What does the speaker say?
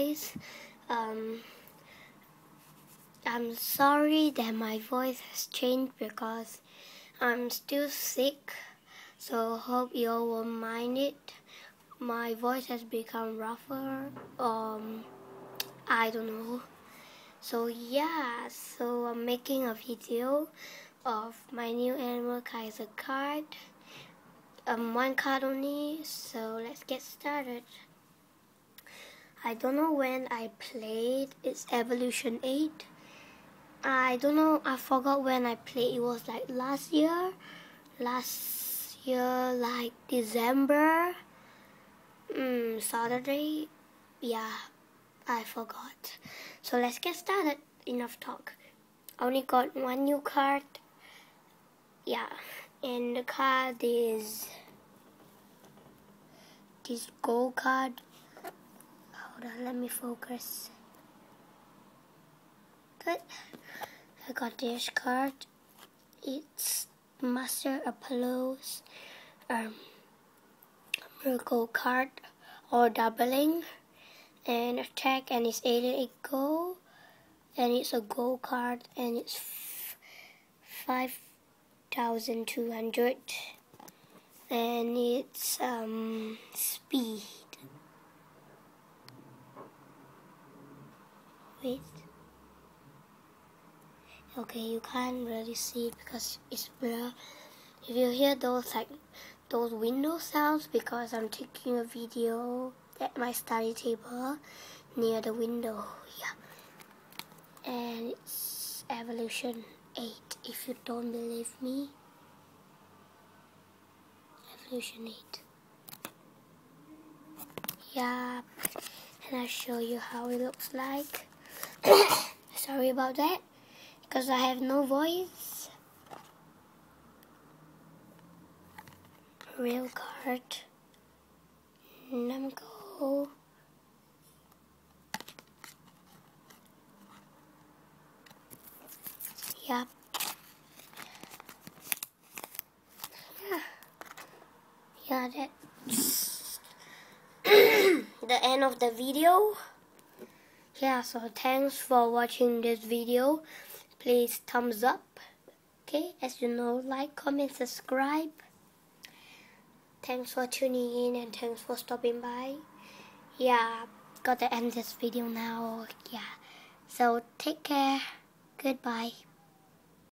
guys. I'm sorry that my voice has changed because I'm still sick, so hope you all won't mind it. My voice has become rougher, I don't know. So yeah, so I'm making a video of my new animal kaiser card. One card only, so let's get started. I don't know when I played. It's Evolution 8. I don't know, I forgot when I played. It was like last year like December, Saturday. Yeah, I forgot. So let's get started. Enough talk. I only got one new card. Yeah, and the card is this gold card. Hold on, let me focus. Good. I got this card. It's Master Apollo's miracle card, or doubling, and attack, and it's 88 gold, and it's a gold card, and it's 5,200, and it's speed. Wait. Okay, you can't really see it because it's blur. If you hear those window sounds, because I'm taking a video at my study table near the window. Yeah, and it's Evolution 8. If you don't believe me, Evolution 8. Yeah, and I'll show you how it looks like. Sorry about that, because I have no voice. Real card. Go. Yep. Yeah, that's the end of the video. Yeah, so thanks for watching this video. Please thumbs up. Okay, as you know, like, comment, subscribe. Thanks for tuning in and thanks for stopping by. Yeah, gotta end this video now. Yeah, so take care. Goodbye.